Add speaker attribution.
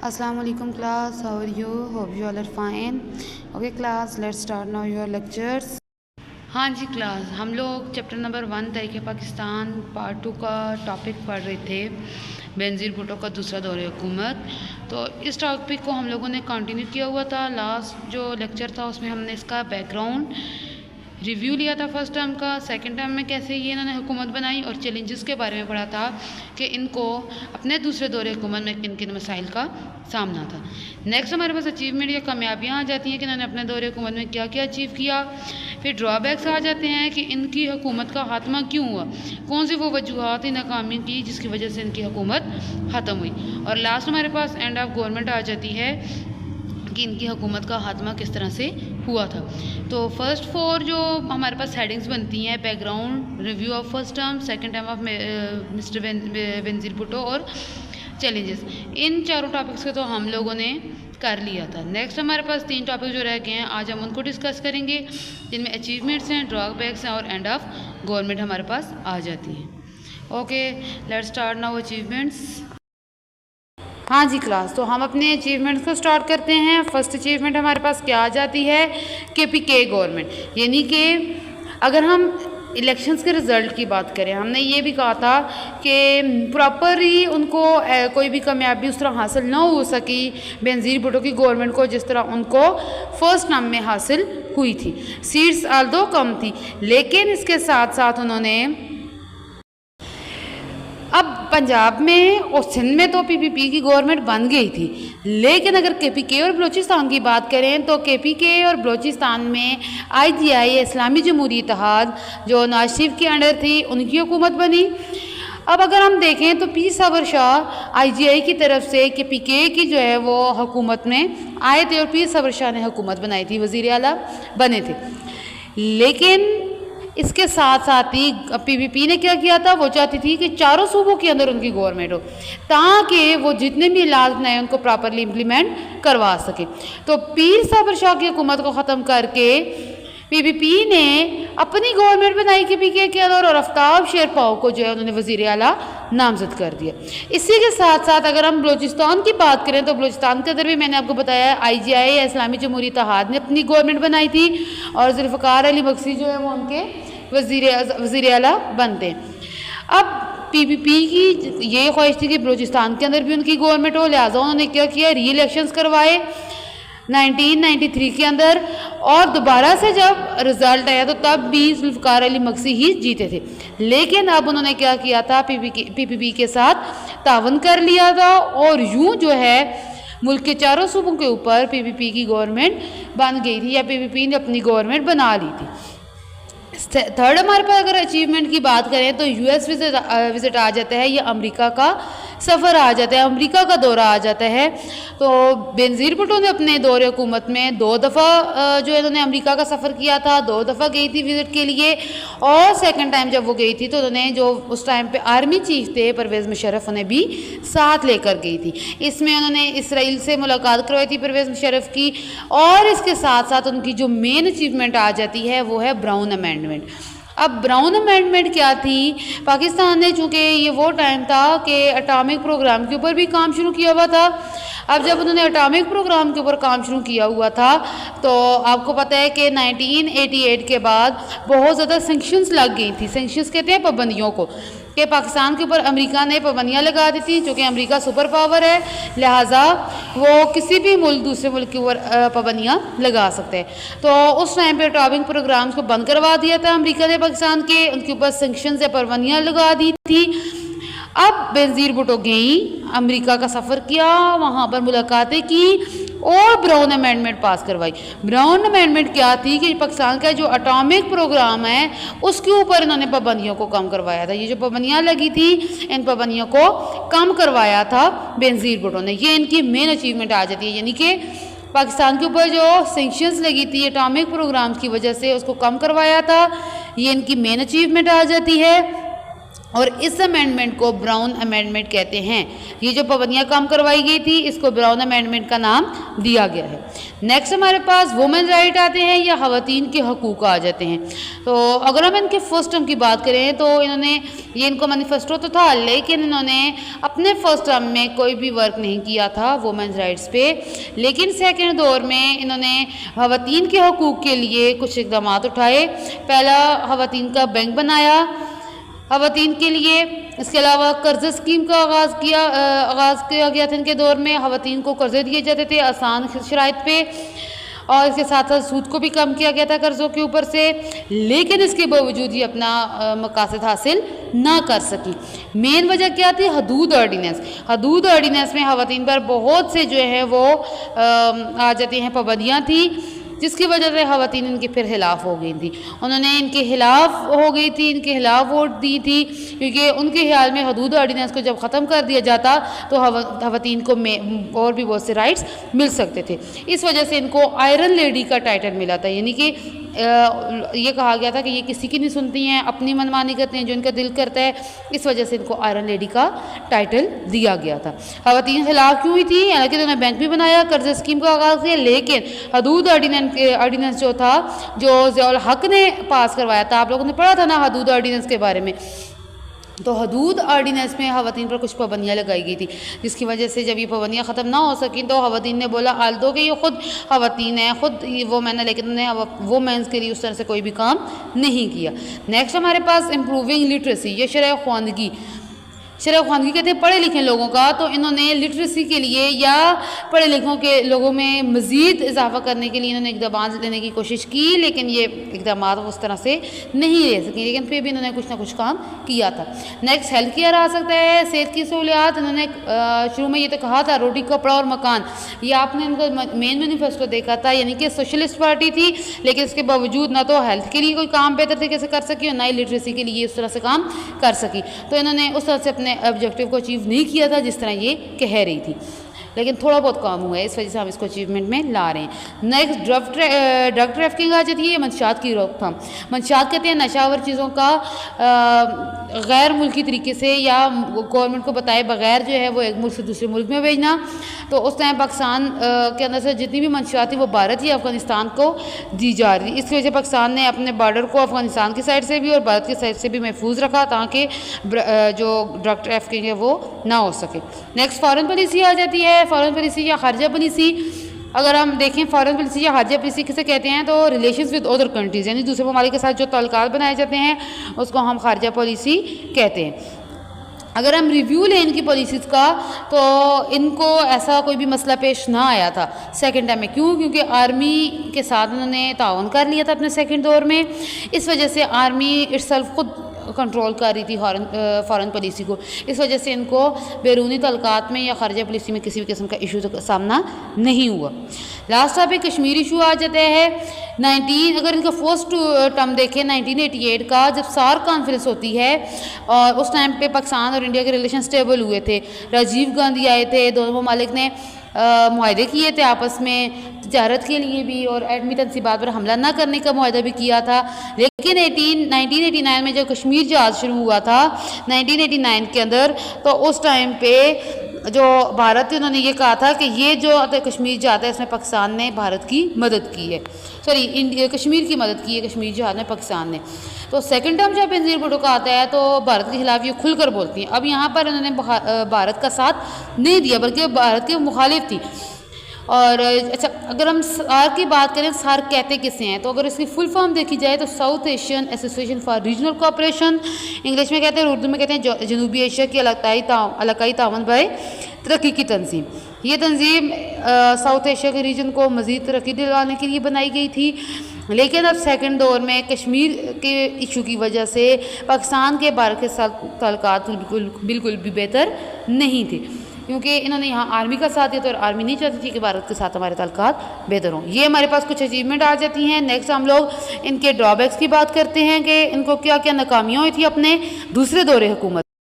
Speaker 1: Assalamu alaikum class, how are you? Hope you all are fine. Okay class, let's start now your lectures. हाँ जी class, हम लोग chapter number 1 तहरीक Pakistan part 2 का topic पढ़ रहे थे, बेनज़ीर भुट्टो का दूसरा दौरे हुकूमत। तो इस टॉपिक को हम लोगों ने कंटिन्यू किया हुआ था। लास्ट जो लेक्चर था उसमें हमने इसका बैकग्राउंड रिव्यू लिया था फर्स्ट टर्म का, सेकंड टर्म में कैसे ये इन्होंने हुकूमत बनाई और चैलेंजेस के बारे में पढ़ा था कि इनको अपने दूसरे दौरे हुकूमत में किन किन मसाइल का सामना था। नेक्स्ट हमारे पास अचीवमेंट या कामयाबियाँ आ जाती हैं कि इन्होंने अपने दौरे हुकूमत में क्या क्या अचीव किया। फिर ड्रॉबैक्स आ जाते हैं कि इनकी हुकूमत का खात्मा क्यों हुआ, कौन सी वो वजूहत नाकामी की जिसकी वजह से इनकी हुकूमत ख़त्म हुई। और लास्ट हमारे पास एंड ऑफ गवर्नमेंट आ जाती है कि इनकी हुकूमत का खात्मा किस तरह से हुआ था। तो फर्स्ट 4 जो हमारे पास हेडिंग्स बनती हैं, background, review of first term, second term of mister Benazir Bhutto और चैलेंजेस, इन चारों टॉपिक्स को तो हम लोगों ने कर लिया था। नेक्स्ट हमारे पास 3 टॉपिक जो रह गए हैं, आज हम उनको डिस्कस करेंगे, जिनमें अचीवमेंट्स हैं, ड्रॉबैक्स हैं और एंड ऑफ गवर्नमेंट हमारे पास आ जाती हैं। Okay, let's start now achievements. हाँ जी क्लास, तो हम अपने अचीवमेंट्स को स्टार्ट करते हैं। फर्स्ट अचीवमेंट हमारे पास क्या आ जाती है, KPK गवर्नमेंट, यानी कि अगर हम इलेक्शंस के रिज़ल्ट की बात करें, हमने ये भी कहा था कि प्रॉपरली उनको कोई भी कामयाबी उस तरह हासिल ना हो सकी बेनज़ीर भुट्टो की गवर्नमेंट को जिस तरह उनको फर्स्ट टर्म में हासिल हुई थी। सीट्स आल्दो कम थी, लेकिन इसके साथ साथ उन्होंने अब पंजाब में और सिंध में तो PPP की गवर्नमेंट बन गई थी, लेकिन अगर KPK और बलूचिस्तान की बात करें तो KPK और बलूचिस्तान में IJI इस्लामी जमहूरी इत्तेहाद जो नवाज शरीफ के अंडर थी, उनकी हुकूमत बनी। अब अगर हम देखें तो पीर साबर शाह IJI की तरफ से KPK की जो है वो हुकूमत में आए थे और पीर साबर शाह ने हुकूमत बनाई थी, वज़ीर आला बने थे। लेकिन इसके साथ साथ ही PPP ने क्या किया था, वो चाहती थी कि चारों सूबों के अंदर उनकी गवर्नमेंट हो ताकि वो जितने भी इलाज बनाए उनको प्रॉपरली इम्प्लीमेंट करवा सके। तो पीर साबर शाह की हुकूमत को ख़त्म करके PPP ने अपनी गवर्नमेंट बनाई KPK के अंदर और आफ्ताब शेरपाव को जो है उन्होंने वज़ीर आला नामज़द कर दिया। इसी के साथ साथ अगर हम बलूचिस्तान की बात करें तो बलूचिस्तान के अंदर भी मैंने आपको बताया IJI या इस्लामी जमहूरी इत्तेहाद ने अपनी गवर्नमेंट बनाई थी और जुल्फ़िकार अली मक्सी जो है वो उनके वज़ीर आला बनते हैं। अब PPP की ये ख्वाहिश थी कि बलूचिस्तान के अंदर भी उनकी गवर्नमेंट हो, लिहाजा उन्होंने क्या किया, री इलेक्शंस करवाए 1993 के अंदर, और दोबारा से जब रिज़ल्ट आया तो तब भी जुल्फ़िकार अली मक्सी ही जीते थे। लेकिन अब उन्होंने क्या किया था, PPP के साथ तावन कर लिया था और यूँ जो है मुल्क के चारों सूबों के ऊपर PPP की गवर्नमेंट बन गई थी या PPP ने अपनी गवर्नमेंट बना ली थी। थर्ड हमारे पास अगर अचीवमेंट की बात करें तो US विज़िट आ जाता है या अमेरिका का सफ़र आ जाता है, अमेरिका का दौरा आ जाता है। तो बेनज़ीर भुट्टो ने अपने दौरे हुकूमत में 2 दफ़ा जो है उन्होंने अमेरिका का सफ़र किया था, 2 दफ़ा गई थी विज़िट के लिए, और सेकंड टाइम जब वो गई थी तो उन्होंने जो उस टाइम पे आर्मी चीफ थे परवेज़ मुशर्रफ उन्हें भी साथ लेकर गई थी। इसमें उन्होंने इसराइल से मुलाकात करवाई थी परवेज़ मुशर्रफ की, और इसके साथ साथ उनकी जो मेन अचीवमेंट आ जाती है वो है ब्राउन अमेंडमेंट। अब ब्राउन अमेंडमेंट क्या थी, पाकिस्तान ने चूँकि ये वो टाइम था कि एटॉमिक प्रोग्राम के ऊपर भी काम शुरू किया हुआ था। अब जब उन्होंने एटॉमिक प्रोग्राम के ऊपर काम शुरू किया हुआ था तो आपको पता है कि 1988 के बाद बहुत ज़्यादा सेंक्शंस लग गई थी। सेंक्शंस कहते हैं पाबंदियों को, कि पाकिस्तान के ऊपर अमेरिका ने पाबंदियाँ लगा दी थी, क्योंकि अमेरिका सुपर पावर है, लिहाजा वो किसी भी मुल्क दूसरे मुल्क के ऊपर पाबंदियाँ लगा सकते हैं। तो उस टाइम पे एटॉमिक प्रोग्राम्स को बंद करवा दिया था अमेरिका ने पाकिस्तान के, उनके ऊपर सेंक्शंस या पाबंदियाँ लगा दी थी। अब बेनज़ीर भुट्टो गई, अमेरिका का सफ़र किया, वहाँ पर मुलाकातें की और ब्राउन अमेंडमेंट पास करवाई। ब्राउन अमेंडमेंट क्या थी कि पाकिस्तान का जो एटॉमिक प्रोग्राम है उसके ऊपर इन्होंने पाबंदियों को कम करवाया था। ये जो पाबंदियाँ लगी थी इन पाबंदियों को कम करवाया था बेनज़ीर भुट्टो ने। ये इनकी मेन अचीवमेंट आ जाती है, यानी कि पाकिस्तान के ऊपर जो सेंक्शंस लगी थी एटॉमिक प्रोग्राम की वजह से उसको कम करवाया था, ये इनकी मेन अचीवमेंट आ जाती है। और इस अमेंडमेंट को ब्राउन अमेंडमेंट कहते हैं। ये जो पाबंदियाँ कम करवाई गई थी इसको ब्राउन अमेंडमेंट का नाम दिया गया है। नेक्स्ट हमारे पास वुमेन राइट आते हैं या ख़वातीन के हकूक़ आ जाते हैं। तो अगर हम इनके फर्स्ट टर्म की बात करें तो इन्होंने ये इनको मैनिफेस्टो तो था, लेकिन इन्होंने अपने फर्स्ट टर्म में कोई भी वर्क नहीं किया था वुमेन राइट्स पे। लेकिन सेकेंड दौर में इन्होंने ख़वातीन के हकूक़ के लिए कुछ इक़दाम उठाए। पहला ख़वातीन का बैंक बनाया ख़वातीन के लिए। इसके अलावा कर्ज़ स्कीम का आगाज़ किया गया था। इनके दौर में ख़वातीन को कर्ज़े दिए जाते थे आसान शराइत पे, और इसके साथ साथ सूद को भी कम किया गया था कर्ज़ों के ऊपर से। लेकिन इसके बावजूद ये अपना मकासद हासिल ना कर सकी। मेन वजह क्या थी? हदूद ऑर्डिनेंस। हदूद ऑर्डिनेंस में ख़वातीन पर बहुत से जो है वो आ जाती हैं पाबंदियाँ थी, जिसकी वजह से ख़वातीन इनके फिर खिलाफ हो गई थी। उन्होंने इनके खिलाफ हो गई थी, इनके खिलाफ वोट दी थी, क्योंकि उनके ख्याल में हदूद ऑर्डिनेंस को जब ख़त्म कर दिया जाता तो ख़वातीन को और भी बहुत से राइट्स मिल सकते थे। इस वजह से इनको आयरन लेडी का टाइटल मिला था, यानी कि ये कहा गया था कि ये किसी की नहीं सुनती हैं, अपनी मनमानी करते हैं, जो इनका दिल करता है। इस वजह से इनको आयरन लेडी का टाइटल दिया गया था। ख़वातीन खिलाफ क्यों हुई थी? हालांकि उन्होंने बैंक भी बनाया, कर्ज स्कीम का आगाज़ किया, लेकिन हदूद ऑर्डिनेंस जो था, जो ज़ियाउल हक ने पास करवाया था, आप लोगों ने पढ़ा था ना हदूद ऑर्डिनेंस के बारे में, तो हदूद ऑर्डिनेंस में ख़वातीन पर कुछ पाबंदियाँ लगाई गई थी, जिसकी वजह से जब ये पाबंदियाँ ख़त्म ना हो सकें तो ख़वातीन ने बोला आल दो कि ये ख़ुद ख़वातीन है, ख़ुद वो मैंने, लेकिन उन्होंने वो मेंस के लिए उस तरह से कोई भी काम नहीं किया। नेक्स्ट हमारे पास इम्प्रूविंग लिटरेसी, ये शरह ख़वानगी। शरह ख़वानगी कहते हैं पढ़े लिखे लोगों का, तो इन्होंने लिटरेसी के लिए या पढ़े लिखों के लोगों में मज़ीद इजाफा करने के लिए इन्होंने इक़दाम लेने की कोशिश की, लेकिन ये इक़दाम उस तरह से नहीं ले सके, लेकिन फिर भी इन्होंने कुछ ना कुछ काम किया था। नेक्स्ट हेल्थ केयर आ सकता है, सेहत की सहूलियात। इन्होंने शुरू में ये तो कहा था रोटी कपड़ा और मकान, ये आपने इनका मेन मैनिफेस्टो देखा था, यानी कि सोशलिस्ट पार्टी थी, लेकिन इसके बावजूद ना तो हेल्थ के लिए कोई काम बेहतर तरीके से कर सकी और ना ही लिटरेसी के लिए उस तरह से काम कर सकी। तो इन्होंने उस तरह से अपने ऑब्जेक्टिव को अचीव नहीं किया था जिस तरह ये कह रही थी, लेकिन थोड़ा बहुत काम हुआ है, इस वजह से हम इसको अचीवमेंट में ला रहे हैं। नेक्स्ट ड्रग ट्रैफिकिंग आ जाती है, मंशियात की रोकथाम। मंशियात कहते हैं नशावर चीज़ों का गैर मुल्की तरीके से या गवर्नमेंट को बताए बगैर जो है वो एक मुल्क से दूसरे मुल्क में भेजना। तो उस टाइम पाकिस्तान के अंदर से जितनी भी मंशियात थी वो भारत या अफगानिस्तान को दी जा रही थी। इसकी वजह से पाकिस्तान ने अपने बॉर्डर को अफगानिस्तान की साइड से भी और भारत की साइड से भी महफूज रखा, ताकि जो ड्रग ट्रैफिकिंग है वो ना हो सके। नेक्स्ट फॉरेन पॉलिसी आ जाती है। फॉरेन पॉलिसी या खारजा पॉलिसी, अगर हम देखें फॉरेन पॉलिसी या खारजा पॉलिसी किसे कहते हैं, तो रिलेशंस विद अदर कंट्रीज़, यानी दूसरे ममालिक के साथ जो ताल्लुकात बनाए जाते हैं उसको हम खारजा पॉलिसी कहते हैं। अगर हम रिव्यू लें इनकी पॉलिसीज़ का, तो इनको ऐसा कोई भी मसला पेश ना आया था सेकंड टाइम में। क्यों? क्योंकि आर्मी के साथ उन्होंने ताउन कर लिया था अपने सेकंड दौर में। इस वजह से आर्मी इटसेल्फ खुद कंट्रोल कर रही थी फॉरेन पॉलिसी को। इस वजह से इनको बैरूनी तल्कात में या खारजा पॉलिसी में किसी भी किस्म का इशू का सामना नहीं हुआ। लास्ट टॉपिक कश्मीर इशू आ जाता है। अगर इनका फर्स्ट टर्म देखें 1988 का, जब सार्क कॉन्फ्रेंस होती है और उस टाइम पे पाकिस्तान और इंडिया के रिलेशन स्टेबल हुए थे। राजीव गांधी आए थे, दोनों ममालिक ने मुआहदे किए थे आपस में तजारत के लिए भी, और एटमी तनसीबात पर हमला न करने का मुआहदा भी किया था। लेकिन 1989 में जब कश्मीर जहाज़ शुरू हुआ था 1989 के अंदर, तो उस टाइम पे जो भारत थी उन्होंने ये कहा था कि ये जो कश्मीर जहाज़ है इसमें पाकिस्तान ने भारत की मदद की है, कश्मीर की मदद की है कश्मीर जहाज़ में पाकिस्तान ने। तो सेकंड टर्म जब बेनज़ीर भुट्टो का आता है तो भारत के खिलाफ ये खुलकर बोलती हैं। अब यहाँ पर उन्होंने भारत का साथ नहीं दिया, बल्कि भारत के मुखालिफ थी। और अच्छा, अगर हम सार्क की बात करें, सार्क कहते किसे हैं, तो अगर इसकी फुल फॉर्म देखी जाए तो south Asian association for regional cooperation English में कहते हैं, और उर्दू में कहते हैं जनूबी एशिया की इलाकाई ताउन बाय तरक्की की तंजीम। ये तंजीम साउथ एशिया के रीजन को मज़ीद तरक्की दिलाने के लिए बनाई गई थी। लेकिन अब सेकंड दौर में कश्मीर के इशू की वजह से पाकिस्तान के भारत के साथ ताल्लुकात बिल्कुल भी बेहतर नहीं थे, क्योंकि इन्होंने यहाँ आर्मी का साथ दिया तो आर्मी नहीं चाहती थी कि भारत के साथ हमारे ताल्लुकात बेहतर हों। ये हमारे पास कुछ अचीवमेंट आ जाती हैं। नेक्स्ट हम लोग इनके ड्रॉबैक्स की बात करते हैं कि इनको क्या क्या नाकामियाँ हुई थी अपने दूसरे दौरे हुकूमत।